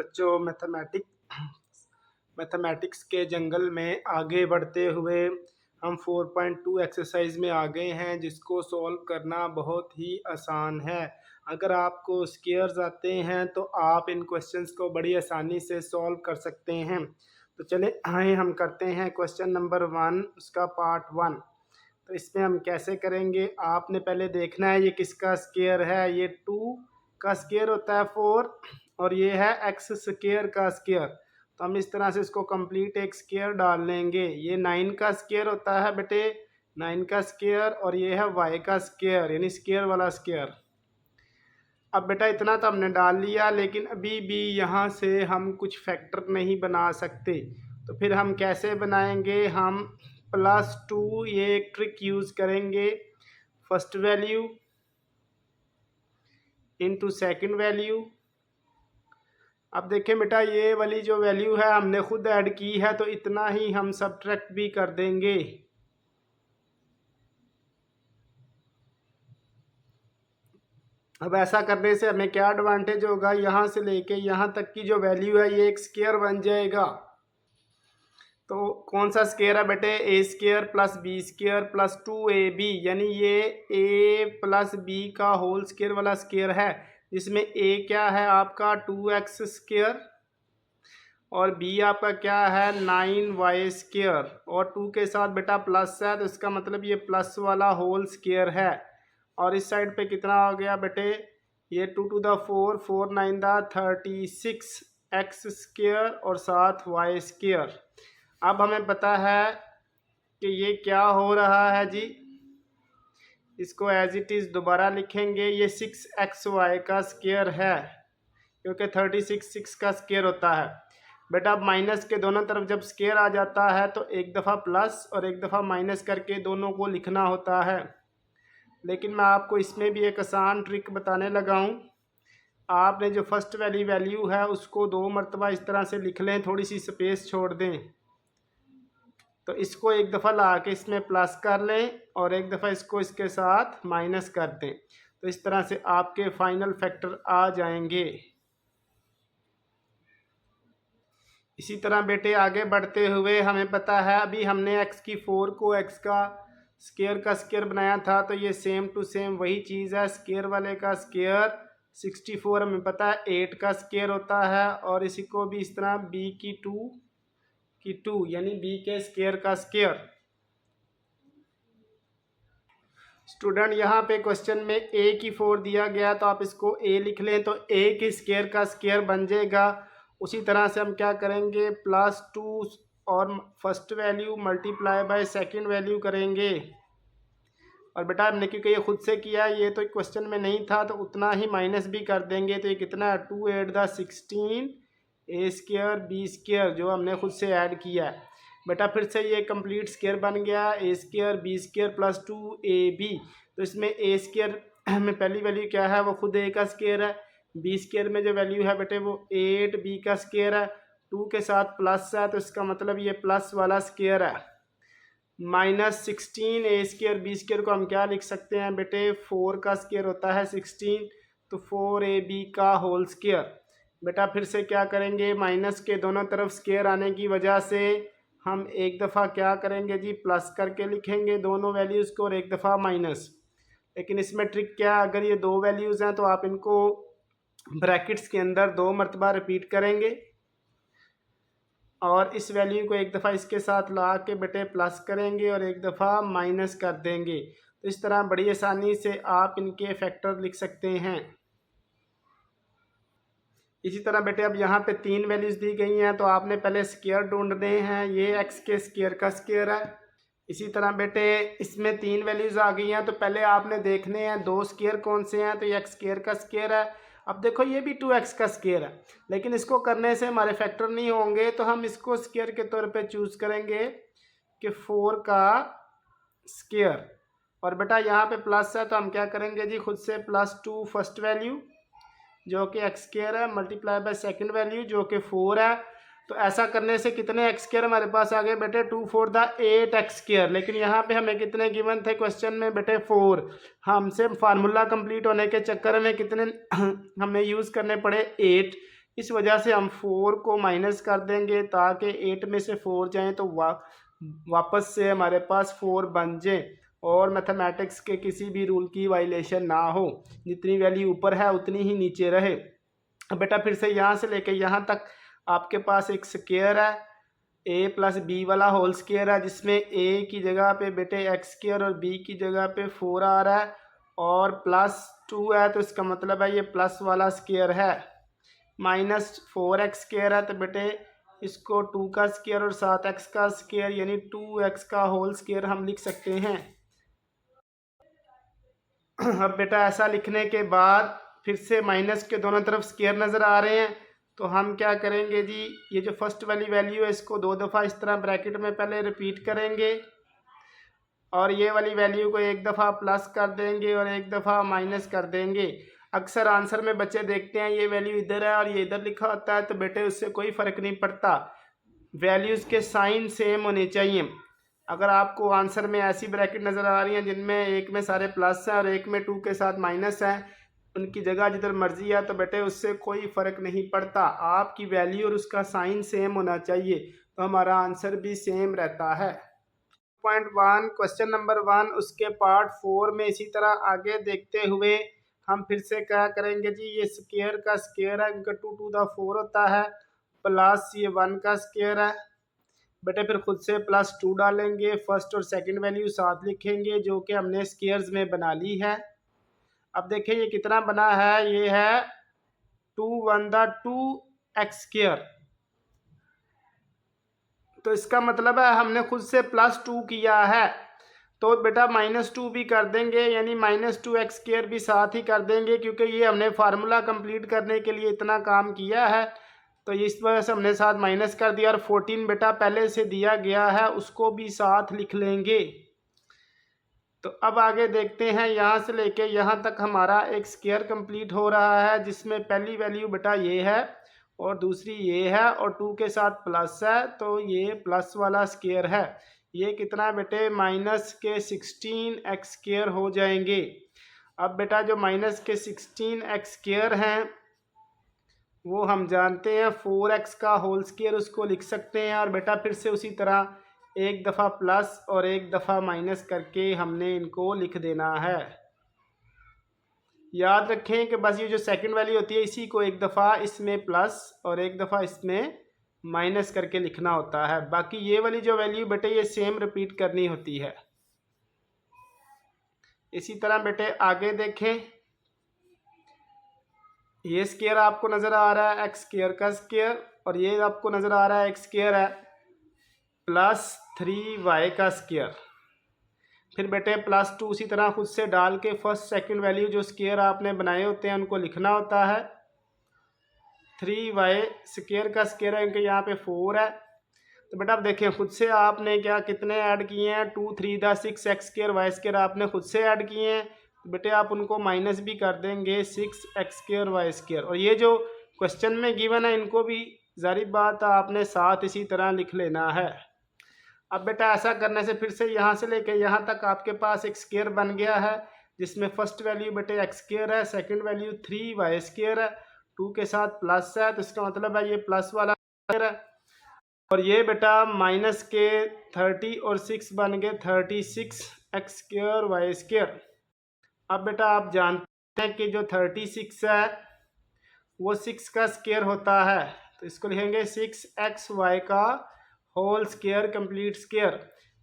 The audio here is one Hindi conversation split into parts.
बच्चों मैथमेटिक्स के जंगल में आगे बढ़ते हुए हम 4.2 एक्सरसाइज में आ गए हैं, जिसको सॉल्व करना बहुत ही आसान है। अगर आपको स्क्वायर्स आते हैं तो आप इन क्वेश्चंस को बड़ी आसानी से सॉल्व कर सकते हैं। तो चले आए हम करते हैं क्वेश्चन नंबर 1, उसका पार्ट 1। तो इसमें हम कैसे करेंगे, आपने पहले देखना है ये किसका स्क्वायर है। ये 2 का स्क्वायर होता है 4, और ये है एक्स स्क्वायर का स्क्वायर। तो हम इस तरह से इसको कंप्लीट एक स्क्वायर डाल लेंगे। ये 9 का स्क्वायर होता है बेटे, 9 का स्क्वायर, और ये है वाई का स्क्वायर, यानी स्क्वायर वाला स्क्वायर। अब बेटा इतना तो हमने डाल लिया, लेकिन अभी भी यहाँ से हम कुछ फैक्टर नहीं बना सकते। तो फिर हम कैसे बनाएंगे, हम +2 ये एक ट्रिक यूज़ करेंगे। First value into second value. अब देखें बेटा, ये वाली जो वैल्यू है हमने खुद ऐड की है, तो इतना ही हम सब्ट्रैक्ट भी कर देंगे। अब ऐसा करने से हमें क्या एडवांटेज होगा, यहाँ से लेके यहाँ तक की जो वैल्यू है ये एक स्क्वायर बन जाएगा। तो कौन सा स्क्वायर है बेटे, a square plus b square plus 2ab, यानी ये a प्लस बी का होल स्क्वायर वाला स्क्वायर है, जिसमें a क्या है आपका 2x स्क्वायर, और b आपका क्या है 9y स्क्वायर, और 2 के साथ बेटा प्लस है, तो इसका मतलब ये प्लस वाला होल स्क्वायर है। और इस साइड पे कितना हो गया बेटे, ये 2 to the 4, 4 9 the 36 x square और साथ y स्क्वायर। अब हमें पता है कि ये क्या हो रहा है जी, इसको एज इट इज़ दोबारा लिखेंगे। ये 6xy का स्क्वायर है, क्योंकि 36 6 का स्क्वायर होता है। बेटा अब माइनस के दोनों तरफ जब स्क्वायर आ जाता है तो एक दफ़ा प्लस और एक दफ़ा माइनस करके दोनों को लिखना होता है। लेकिन मैं आपको इसमें भी एक आसान ट्रिक बताने लगा हूँ। आपने जो फर्स्ट वाली वैल्यू है उसको 2 मरतबा इस तरह से लिख लें, थोड़ी सी स्पेस छोड़ दें, तो इसको एक दफ़ा ला के इसमें प्लस कर लें और एक दफ़ा इसको इसके साथ माइनस कर दें। तो इस तरह से आपके फाइनल फैक्टर आ जाएंगे। इसी तरह बेटे आगे बढ़ते हुए हमें पता है, अभी हमने x की 4 को x का स्क्वायर बनाया था, तो ये सेम टू सेम वही चीज़ है। स्क्वायर वाले का स्क्वायर 64 हमें पता है 8 का स्क्वायर होता है, और इसी को भी इस तरह b की 2 यानी b के स्क्वायर का स्क्वायर। स्टूडेंट यहाँ पे क्वेश्चन में a की 4 दिया गया, तो आप इसको a लिख लें, तो a के स्क्वायर का स्क्वायर बन जाएगा। उसी तरह से हम क्या करेंगे, +2 और first value multiply by second value करेंगे। और बेटा हमने क्योंकि ये खुद से किया, ये तो क्वेश्चन में नहीं था, तो उतना ही माइनस भी कर देंगे। तो ये कितना है 2 8 the 16 a square b square, जो हमने खुद से ऐड किया है। बेटा फिर से ये कंप्लीट स्क्वायर बन गया, a square b square plus 2ab। तो इसमें a स्क्वायर में पहली वैल्यू क्या है, वो खुद a का स्क्वायर है। b स्क्वायर में जो वैल्यू है बेटे वो 8b का स्क्वायर है। 2 के साथ प्लस है, तो इसका मतलब ये प्लस वाला स्क्वायर है। -16 a स्क्वायर b स्क्वायर को हम क्या लिख सकते हैं बेटे, 4 का स्क्वायर होता है 16, तो 4ab का होल स्क्वायर। बेटा फिर से क्या करेंगे, माइनस के दोनों तरफ स्क्वायर आने की वजह से हम एक दफ़ा क्या करेंगे जी, प्लस करके लिखेंगे दोनों वैल्यूज़ को, और एक दफ़ा माइनस। लेकिन इसमें ट्रिक क्या है, अगर ये 2 वैल्यूज़ हैं तो आप इनको ब्रैकेट्स के अंदर 2 मरतबा रिपीट करेंगे, और इस वैल्यू को एक दफ़ा इसके साथ ला के बेटे प्लस करेंगे और एक दफ़ा माइनस कर देंगे। तो इस तरह बड़ी आसानी से आप इनके फैक्टर लिख सकते हैं। इसी तरह बेटे अब यहाँ पे 3 वैल्यूज़ दी गई हैं, तो आपने पहले स्क्वायर ढूंढने हैं। ये x के स्क्वायर का स्क्वायर है। इसी तरह बेटे इसमें 3 वैल्यूज़ आ गई हैं, तो पहले आपने देखने हैं 2 स्क्वायर कौन से हैं, तो ये x स्क्वायर का स्क्वायर है। अब देखो ये भी 2x का स्क्वायर है, लेकिन इसको करने से हमारे फैक्टर नहीं होंगे, तो हम इसको स्क्वायर के तौर पे चूज़ करेंगे कि 4 का स्क्वायर। और बेटा यहाँ पे प्लस है, तो हम क्या करेंगे जी, खुद से +2 फर्स्ट वैल्यू जो कि x स्क्वायर है मल्टीप्लाई बाय सेकंड वैल्यू जो कि 4 है। तो ऐसा करने से कितने x स्क्वायर हमारे पास आ गए बेटे, 2 4 the 8x स्क्वायर। लेकिन यहाँ पे हमें कितने गिवन थे क्वेश्चन में बेटे, 4। हमसे फार्मूला कंप्लीट होने के चक्कर में कितने हमें यूज़ करने पड़े, 8। इस वजह से हम 4 को माइनस कर देंगे ताकि 8 में से 4 जाएँ तो वापस से हमारे पास 4 बन जाए और मैथमेटिक्स के किसी भी रूल की वायलेशन ना हो, जितनी वैल्यू ऊपर है उतनी ही नीचे रहे। अब बेटा फिर से यहाँ से लेके यहाँ तक आपके पास एक स्क्वायर है a प्लस बी वाला होल स्क्वायर है, जिसमें a की जगह पे बेटे एक्स स्क्वायर और b की जगह पे 4 आ रहा है और प्लस 2 है, तो इसका मतलब है ये प्लस वाला स्क्वायर है। माइनस 4x स्क्वायर है तो बेटे इसको 2 का स्क्वायर और 7x का स्क्वायर यानी 2x का होल स्क्वायर हम लिख सकते हैं। अब बेटा ऐसा लिखने के बाद फिर से माइनस के दोनों तरफ स्क्वायर नज़र आ रहे हैं, तो हम क्या करेंगे जी, ये जो फर्स्ट वाली वैल्यू है इसको 2 दफ़ा इस तरह ब्रैकेट में पहले रिपीट करेंगे और ये वाली वैल्यू को एक दफ़ा प्लस कर देंगे और एक दफ़ा माइनस कर देंगे। अक्सर आंसर में बच्चे देखते हैं ये वैल्यू इधर है और ये इधर लिखा होता है, तो बेटे उससे कोई फ़र्क नहीं पड़ता, वैल्यूज़ के साइन सेम होने चाहिए। अगर आपको आंसर में ऐसी ब्रैकेट नज़र आ रही हैं जिनमें एक में सारे प्लस हैं और एक में 2 के साथ माइनस हैं, उनकी जगह जिधर मर्जी है, तो बेटे उससे कोई फ़र्क नहीं पड़ता, आपकी वैल्यू और उसका साइन सेम होना चाहिए, तो हमारा आंसर भी सेम रहता है। पॉइंट 1 क्वेश्चन नंबर 1 उसके पार्ट 4 में इसी तरह आगे देखते हुए हम फिर से क्या करेंगे जी, ये स्क्वायर का स्क्वायर है इनका 2 टू द 4 होता है प्लस ये 1 का स्क्वायर है। बेटे फिर खुद से प्लस 2 डालेंगे, फर्स्ट और सेकंड वैल्यू साथ लिखेंगे जो कि हमने स्क्वायर्स में बना ली है। अब देखिए ये कितना बना है, ये है 2 1 द 2x स्क्वायर, तो इसका मतलब है हमने खुद से प्लस 2 किया है, तो बेटा -2 भी कर देंगे यानी -2x स्क्वायर भी साथ ही कर देंगे, क्योंकि ये हमने फार्मूला कंप्लीट करने के लिए इतना काम किया है, तो इस वजह से हमने साथ माइनस कर दिया। और 14 बेटा पहले से दिया गया है उसको भी साथ लिख लेंगे। तो अब आगे देखते हैं, यहाँ से लेके यहाँ तक हमारा एक स्क्वायर कंप्लीट हो रहा है, जिसमें पहली वैल्यू बेटा ये है और दूसरी ये है और 2 के साथ प्लस है, तो ये प्लस वाला स्क्वायर है। ये कितना बेटे माइनस के 16x स्क्वायर हो जाएंगे। अब बेटा जो माइनस के 16x स्क्वायर हैं वो हम जानते हैं 4x का होल स्क्वायर उसको लिख सकते हैं, और बेटा फिर से उसी तरह एक दफ़ा प्लस और एक दफ़ा माइनस करके हमने इनको लिख देना है। याद रखें कि बस ये जो सेकंड वैल्यू होती है इसी को एक दफ़ा इसमें प्लस और एक दफ़ा इसमें माइनस करके लिखना होता है, बाकी ये वाली जो वैल्यू बेटे ये सेम रिपीट करनी होती है। इसी तरह बेटे आगे देखें, ये स्क्वायर आपको नज़र आ रहा है एक्स स्क्वायर का स्क्वायर, और ये आपको नज़र आ रहा है एक्स स्क्वायर है प्लस 3y का स्क्वायर। फिर बेटे +2 उसी तरह खुद से डाल के फर्स्ट सेकंड वैल्यू जो स्क्वायर आपने बनाए होते हैं उनको लिखना होता है। 3y स्क्वायर का स्क्वायर है इनके यहाँ पे 4 है, तो बेटा आप देखें खुद से आपने क्या कितने ऐड किए हैं, 2 3 the 6x square y square आपने खुद से ऐड किए हैं, तो बेटे आप उनको माइनस भी कर देंगे 6x स्क्वायर y स्क्वायर। और ये जो क्वेश्चन में गिवन है इनको भी जारी बात आपने साथ इसी तरह लिख लेना है। अब बेटा ऐसा करने से फिर से यहाँ से लेके यहाँ तक आपके पास एक स्क्वायर बन गया है, जिसमें फर्स्ट वैल्यू बेटे एक्स स्क्वायर है, सेकंड वैल्यू 3y स्क्वायर है, 2 के साथ प्लस है, तो इसका मतलब है ये प्लस वाला स्क्वायर है, और ये बेटा माइनस के 30 और 6 बन गए 36x स्क्वायर y स्क्वायर। अब बेटा आप जानते हैं कि जो 36 है वो 6 का स्क्वायर होता है, तो इसको लिखेंगे 6xy का होल स्क्वायर कंप्लीट स्क्वायर।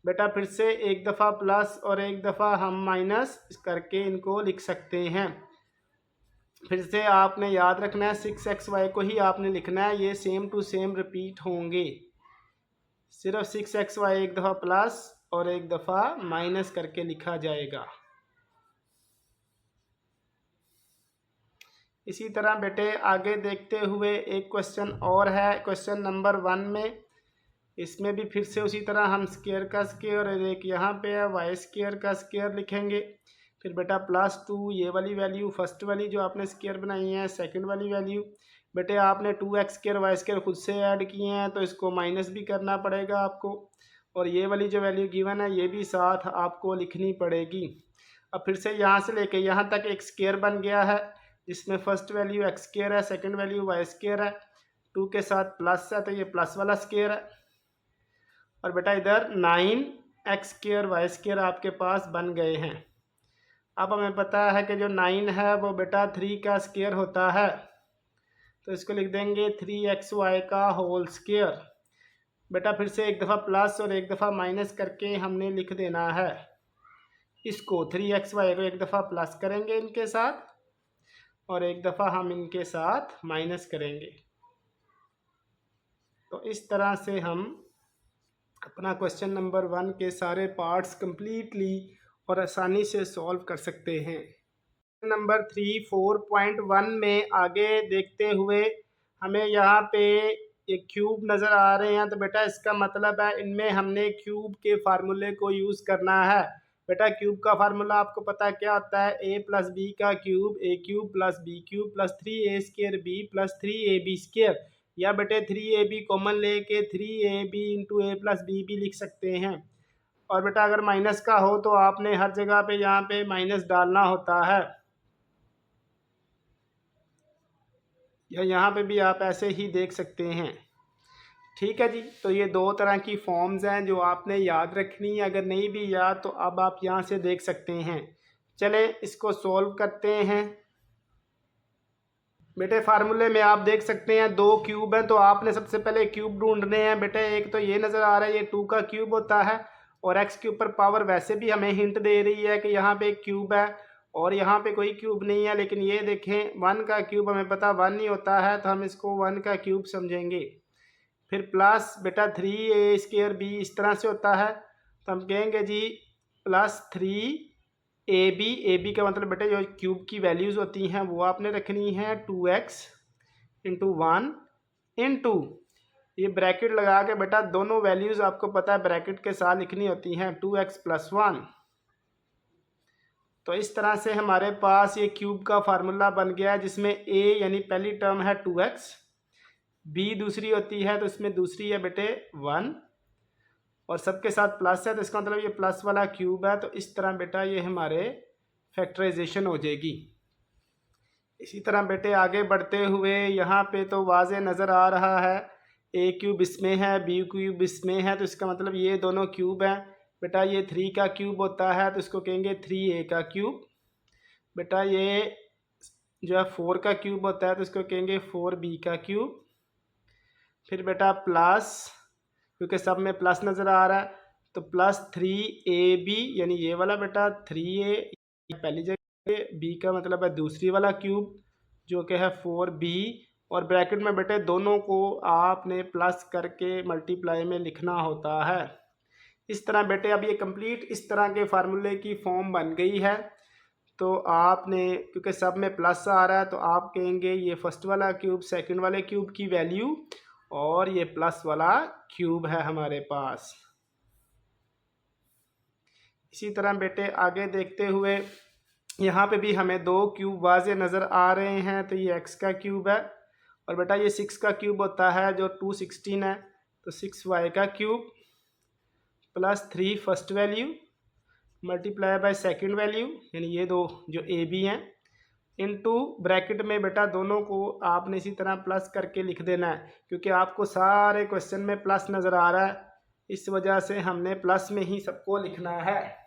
बेटा फिर से एक दफ़ा प्लस और एक दफ़ा हम माइनस करके इनको लिख सकते हैं। फिर से आपने याद रखना है 6xy को ही आपने लिखना है, ये सेम टू सेम रिपीट होंगे, सिर्फ 6xy एक दफ़ा प्लस और एक दफ़ा माइनस करके लिखा जाएगा। इसी तरह बेटे आगे देखते हुए एक क्वेश्चन और है, क्वेश्चन नंबर 1 में, इसमें भी फिर से उसी तरह हम स्क्वायर का स्क्वायर और एक यहाँ पे है वाई स्क्वायर का स्क्वायर लिखेंगे। फिर बेटा +2 ये वाली वैल्यू फर्स्ट वाली जो आपने स्क्वायर बनाई है, सेकंड वाली वैल्यू बेटे आपने 2x स्क्वायर वाई स्क्वायर खुद से ऐड किए हैं, तो इसको माइनस भी करना पड़ेगा आपको, और ये वाली जो वैल्यू गिवन है ये भी साथ आपको लिखनी पड़ेगी। अब फिर से यहाँ से लेके यहाँ तक एक स्क्वायर बन गया है, जिसमें फर्स्ट वैल्यू एक्स स्क्वायर है, सेकंड वैल्यू वाई स्क्वायर है, 2 के साथ प्लस है तो ये प्लस वाला स्क्वायर है। और बेटा इधर 9x स्क्वायर वाई स्क्वायर आपके पास बन गए हैं। अब हमें पता है कि जो 9 है वो बेटा 3 का स्क्वायर होता है, तो इसको लिख देंगे 3xy का होल स्क्वायर। बेटा फिर से एक दफ़ा प्लस और एक दफ़ा माइनस करके हमने लिख देना है इसको। 3xy को एक दफ़ा प्लस करेंगे इनके साथ और एक दफ़ा हम इनके साथ माइनस करेंगे। तो इस तरह से हम अपना क्वेश्चन नंबर 1 के सारे पार्ट्स कंप्लीटली और आसानी से सॉल्व कर सकते हैं। नंबर 3 4.1 में आगे देखते हुए हमें यहाँ पे ये क्यूब नज़र आ रहे हैं, तो बेटा इसका मतलब है इनमें हमने क्यूब के फार्मूले को यूज़ करना है। बेटा क्यूब का फार्मूला आपको पता क्या होता है, a प्लस बी का cube, a cube plus b cube plus 3a square b plus 3ab square, या बेटे 3ab कॉमन लेके 3ab into a plus B भी लिख सकते हैं। और बेटा अगर माइनस का हो तो आपने हर जगह पे यहाँ पे माइनस डालना होता है, या यहाँ पे भी आप ऐसे ही देख सकते हैं। ठीक है जी, तो ये दो तरह की फॉर्म्स हैं जो आपने याद रखनी है। अगर नहीं भी याद तो अब आप यहाँ से देख सकते हैं। चले इसको सॉल्व करते हैं। बेटे फार्मूले में आप देख सकते हैं 2 क्यूब हैं, तो आपने सबसे पहले क्यूब ढूंढने हैं। बेटे एक तो ये नज़र आ रहा है, ये 2 का क्यूब होता है, और x के ऊपर पावर वैसे भी हमें हिंट दे रही है कि यहाँ पे एक क्यूब है और यहाँ पे कोई क्यूब नहीं है। लेकिन ये देखें 1 का क्यूब हमें पता 1 ही होता है, तो हम इसको 1 का क्यूब समझेंगे। फिर प्लस बेटा 3a स्क्वायर b इस तरह से होता है, तो हम कहेंगे जी प्लस 3ab। का मतलब बेटा जो क्यूब की वैल्यूज़ होती हैं वो आपने रखनी है 2x इंटू 1 इंटू ये ब्रैकेट लगा के बेटा दोनों वैल्यूज़ आपको पता है ब्रैकेट के साथ लिखनी होती हैं 2x प्लस 1। तो इस तरह से हमारे पास ये क्यूब का फार्मूला बन गया है, जिसमें a यानी पहली टर्म है 2x, b दूसरी होती है तो इसमें दूसरी है बेटे 1, और सबके साथ प्लस है तो इसका मतलब ये प्लस वाला क्यूब है। तो इस तरह बेटा ये हमारे फैक्टराइजेशन हो जाएगी। इसी तरह बेटे आगे बढ़ते हुए यहाँ पे तो वाज़े नज़र आ रहा है a क्यूब इसमें है b क्यूब इसमें है, तो इसका मतलब ये दोनों क्यूब हैं। बेटा ये 3 का क्यूब होता है तो इसको कहेंगे 3a का क्यूब। बेटा ये जो है 4 का क्यूब होता है तो इसको कहेंगे 4b का क्यूब। फिर बेटा प्लस, क्योंकि सब में प्लस नज़र आ रहा है तो प्लस 3ab यानी ये वाला बेटा 3a पहली जगह, b का मतलब है दूसरी वाला क्यूब जो कि है 4b, और ब्रैकेट में बेटे दोनों को आपने प्लस करके मल्टीप्लाई में लिखना होता है। इस तरह बेटे अब ये कंप्लीट इस तरह के फार्मूले की फॉर्म बन गई है। तो आपने क्योंकि सब में प्लस आ रहा है तो आप कहेंगे ये फर्स्ट वाला क्यूब सेकंड वाले क्यूब की वैल्यू, और ये प्लस वाला क्यूब है हमारे पास। इसी तरह बेटे आगे देखते हुए यहाँ पे भी हमें 2 क्यूब वाज़े नज़र आ रहे हैं। तो ये x का क्यूब है, और बेटा ये 6 का क्यूब होता है जो 216 है, तो 6y का cube plus 3 first value multiply by second value यानी ये दो जो ए बी हैं, इनटू ब्रैकेट में बेटा दोनों को आपने इसी तरह प्लस करके लिख देना है, क्योंकि आपको सारे क्वेश्चन में प्लस नज़र आ रहा है, इस वजह से हमने प्लस में ही सबको लिखना है।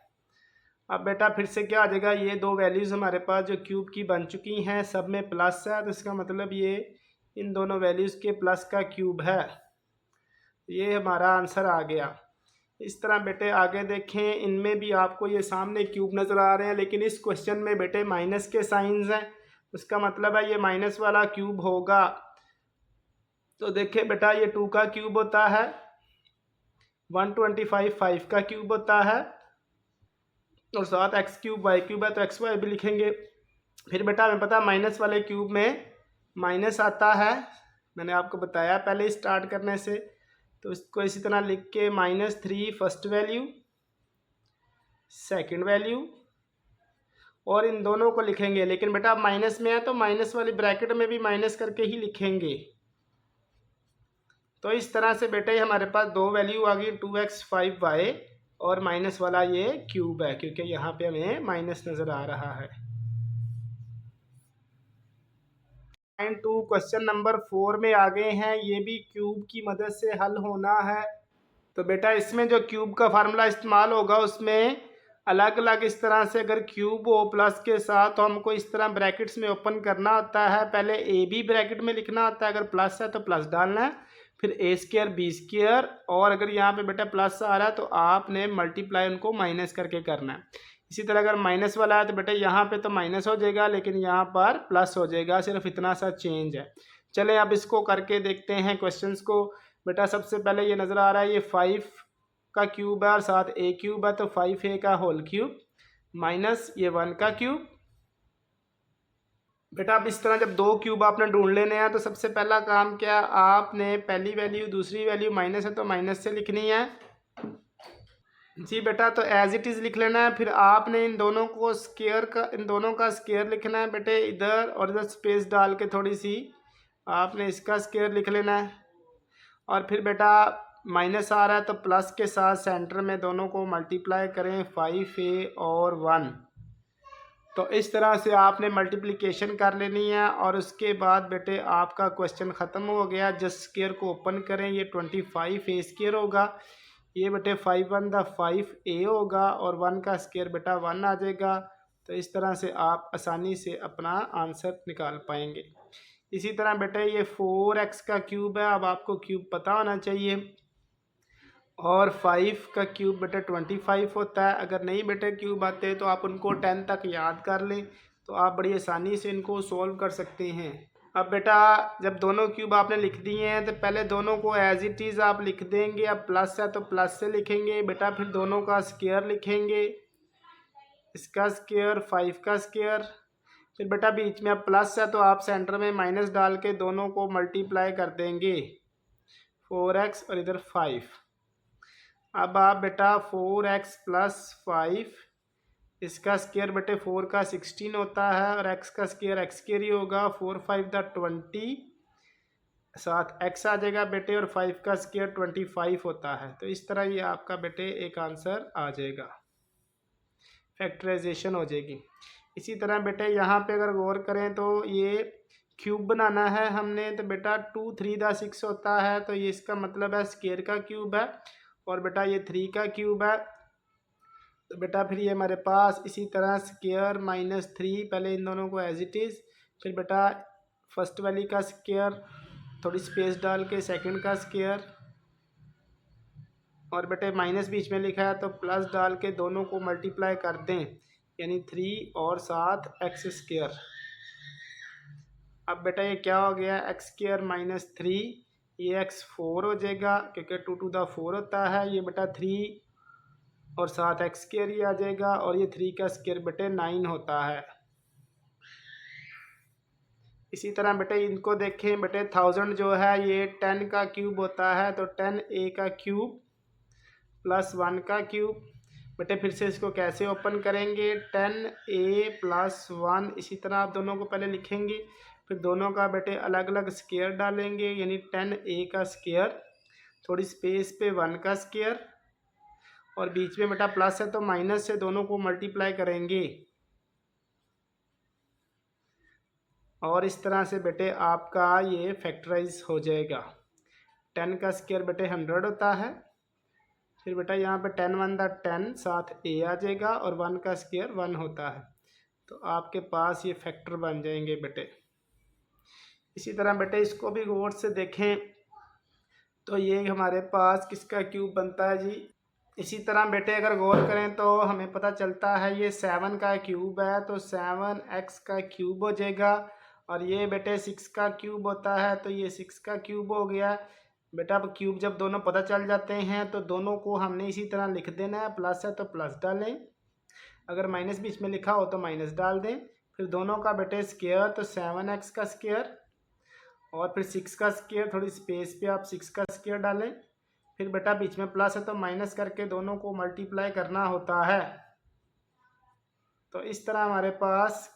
अब बेटा फिर से क्या आ जाएगा, ये दो वैल्यूज़ हमारे पास जो क्यूब की बन चुकी हैं सब में प्लस है, तो इसका मतलब ये इन दोनों वैल्यूज़ के प्लस का क्यूब है। ये हमारा आंसर आ गया। इस तरह बेटे आगे देखें, इनमें भी आपको ये सामने क्यूब नज़र आ रहे हैं, लेकिन इस क्वेश्चन में बेटे माइनस के साइंस हैं, उसका मतलब है ये माइनस वाला क्यूब होगा। तो देखिए बेटा ये 2 का क्यूब होता है, 125 5 का क्यूब होता है, और साथ एक्स क्यूब वाई क्यूब है तो एक्स वाई भी लिखेंगे। फिर बेटा हमें पता है माइनस वाले क्यूब में माइनस आता है, मैंने आपको बताया पहले स्टार्ट करने से, तो इसको इसी तरह लिख के -3 फर्स्ट वैल्यू सेकंड वैल्यू, और इन दोनों को लिखेंगे। लेकिन बेटा माइनस में है तो माइनस वाली ब्रैकेट में भी माइनस करके ही लिखेंगे। तो इस तरह से बेटे हमारे पास दो वैल्यू आ गई 2x 5y, और माइनस वाला ये क्यूब है क्योंकि यहाँ पे हमें माइनस नज़र आ रहा है। 2 क्वेश्चन नंबर 4 में आ गए हैं। ये भी क्यूब की मदद से हल होना है। तो बेटा इसमें जो क्यूब का फार्मूला इस्तेमाल होगा उसमें अलग अलग इस तरह से, अगर क्यूब हो प्लस के साथ तो हमको इस तरह ब्रैकेट्स में ओपन करना होता है। पहले ए बी ब्रैकेट में लिखना होता है, अगर प्लस है तो प्लस डालना है, फिर ए स्क्वायर बी स्क्वायर, और अगर यहाँ पे बेटा प्लस आ रहा है तो आपने मल्टीप्लाई उनको माइनस करके करना है। इसी तरह अगर माइनस वाला है तो बेटा यहाँ पे तो माइनस हो जाएगा, लेकिन यहाँ पर प्लस हो जाएगा, सिर्फ इतना सा चेंज है। चले अब इसको करके देखते हैं क्वेश्चंस को। बेटा सबसे पहले ये नज़र आ रहा है, ये 5 का क्यूब है और साथ ए क्यूब है, तो 5a का होल क्यूब माइनस ये 1 का क्यूब। बेटा अब इस तरह जब दो क्यूब आपने ढूंढ लेने हैं तो सबसे पहला काम क्या, आपने पहली वैल्यू दूसरी वैल्यू माइनस है तो माइनस से लिखनी है जी बेटा, तो एज इट इज़ लिख लेना है। फिर आपने इन दोनों को स्क्वायर का, इन दोनों का स्क्वायर लिखना है बेटे, इधर और इधर स्पेस डाल के थोड़ी सी आपने इसका स्क्वायर लिख लेना है। और फिर बेटा माइनस आ रहा है तो प्लस के साथ सेंटर में दोनों को मल्टीप्लाई करें, 5a और 1। तो इस तरह से आपने मल्टीप्लिकेशन कर लेनी है और उसके बाद बेटे आपका क्वेश्चन ख़त्म हो गया। जस्ट स्क्वायर को ओपन करें, ये 25a स्क्वायर होगा, ये बेटे 5 1 द 5a होगा और 1 का स्क्वायर बेटा 1 आ जाएगा। तो इस तरह से आप आसानी से अपना आंसर निकाल पाएंगे। इसी तरह बेटे ये 4x का क्यूब है, अब आपको क्यूब पता होना चाहिए, और 5 का क्यूब बेटे 25 होता है। अगर नहीं बेटे क्यूब आते तो आप उनको 10 तक याद कर लें, तो आप बड़ी आसानी से इनको सोल्व कर सकते हैं। अब बेटा जब दोनों क्यूब आपने लिख दिए हैं तो पहले दोनों को एज इट इज़ आप लिख देंगे। अब प्लस है तो प्लस से लिखेंगे बेटा, फिर दोनों का स्क्वायर लिखेंगे, इसका स्क्वायर 5 का स्क्वायर, फिर बेटा बीच में अब प्लस है तो आप सेंटर में माइनस डाल के दोनों को मल्टीप्लाई कर देंगे, 4x और इधर 5। अब आप बेटा 4x प्लस 5, इसका स्क्वायर बेटे 4 का 16 होता है और x का स्क्वायर x स्क्वायर ही होगा, 4 5 द 20, साथ x आ जाएगा बेटे, और 5 का स्क्वायर 25 होता है। तो इस तरह ये आपका बेटे एक आंसर आ जाएगा, फैक्टराइजेशन हो जाएगी। इसी तरह बेटे यहाँ पे अगर गौर करें तो ये क्यूब बनाना है हमने, तो बेटा 2 3 द 6 होता है, तो ये इसका मतलब है स्क्वायर का क्यूब है, और बेटा ये 3 का क्यूब है। तो बेटा फिर ये हमारे पास इसी तरह स्क्वायर माइनस 3, पहले इन दोनों को एज इट इज़, फिर बेटा फर्स्ट वाली का स्क्वायर थोड़ी स्पेस डाल के सेकंड का स्क्वायर, और बेटे माइनस बीच में लिखा है तो प्लस डाल के दोनों को मल्टीप्लाई कर दें, यानी 3 और साथ एक्स स्क्वायर। अब बेटा ये क्या हो गया, एक्स स्क्वायर माइनस 3, ये x 4 हो जाएगा क्योंकि 2 टू द 4 होता है। ये बेटा 3 और साथ एक्स स्क्वायर ही आ जाएगा, और ये 3 का स्क्वायर बेटे 9 होता है। इसी तरह बेटे इनको देखें, बेटे 1000 जो है ये 10 का क्यूब होता है, तो 10a का क्यूब प्लस 1 का क्यूब। बेटे फिर से इसको कैसे ओपन करेंगे, 10a प्लस 1, इसी तरह आप दोनों को पहले लिखेंगे, फिर दोनों का बेटे अलग अलग स्क्वायर डालेंगे, यानी 10a का स्क्वायर, थोड़ी स्पेस पे 1 का स्क्वायर, और बीच में बेटा प्लस है तो माइनस से दोनों को मल्टीप्लाई करेंगे, और इस तरह से बेटे आपका ये फैक्टराइज हो जाएगा। 10 का स्क्वायर बेटे 100 होता है, फिर बेटा यहाँ पे 10 1 द 10, साथ a आ जाएगा, और 1 का स्क्वायर 1 होता है। तो आपके पास ये फैक्टर बन जाएंगे बेटे। इसी तरह बेटे इसको भी गौर से देखें तो ये हमारे पास किसका क्यूब बनता है जी। इसी तरह बेटे अगर गौर करें तो हमें पता चलता है ये 7 का क्यूब है, तो 7x का क्यूब हो जाएगा, और ये बेटे 6 का क्यूब होता है, तो ये 6 का क्यूब हो गया। बेटा अब क्यूब जब दोनों पता चल जाते हैं तो दोनों को हमने इसी तरह लिख देना है, प्लस है तो प्लस डालें, अगर माइनस बीच में लिखा हो तो माइनस डाल दें, फिर दोनों का बेटे स्क्वायर, तो 7x का स्क्वायर, और फिर 6 का स्क्वायर, थोड़ी स्पेस पे आप 6 का स्क्वायर डालें, फिर बेटा बीच में प्लस है तो माइनस करके दोनों को मल्टीप्लाई करना होता है। तो इस तरह हमारे पास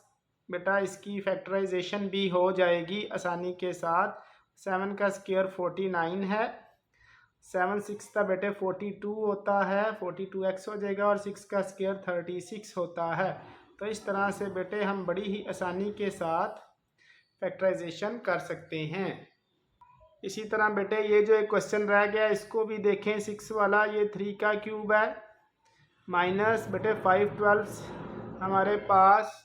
बेटा इसकी फैक्टराइजेशन भी हो जाएगी आसानी के साथ। 7 का स्क्वायर 49 है, 7 6 था बेटे 42 होता है, 42x हो जाएगा, और 6 का स्क्वायर 36 होता है। तो इस तरह से बेटे हम बड़ी ही आसानी के साथ फैक्टराइजेशन कर सकते हैं। इसी तरह बेटे ये जो एक क्वेश्चन रह गया इसको भी देखें, 6 वाला। ये 3 का क्यूब है माइनस बेटे 5/12 हमारे पास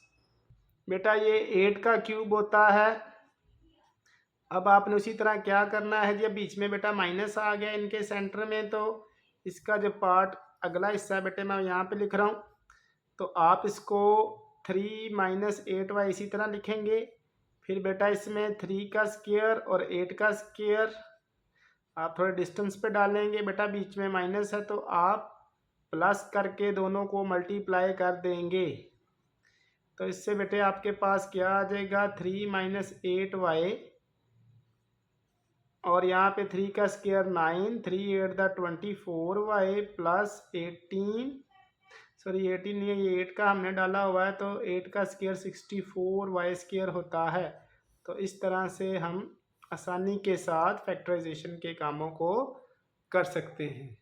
बेटा ये 8 का क्यूब होता है। अब आपने उसी तरह क्या करना है, जब बीच में बेटा माइनस आ गया इनके सेंटर में, तो इसका जो पार्ट अगला हिस्सा बेटे मैं यहाँ पे लिख रहा हूँ, तो आप इसको 3 - 8y इसी तरह लिखेंगे। फिर बेटा इसमें 3 का स्क्वायर और 8 का स्क्वायर आप थोड़े डिस्टेंस पे डालेंगे, बेटा बीच में माइनस है तो आप प्लस करके दोनों को मल्टीप्लाई कर देंगे। तो इससे बेटे आपके पास क्या आ जाएगा, 3 - 8y और यहाँ पे 3 का स्क्वायर 9, 3 8 24y प्लस 18, सॉरी 18 नहीं है, ये 8 का हमने डाला हुआ है, तो 8 का स्क्वायर 64y स्क्वायर होता है। तो इस तरह से हम आसानी के साथ फैक्टराइजेशन के कामों को कर सकते हैं।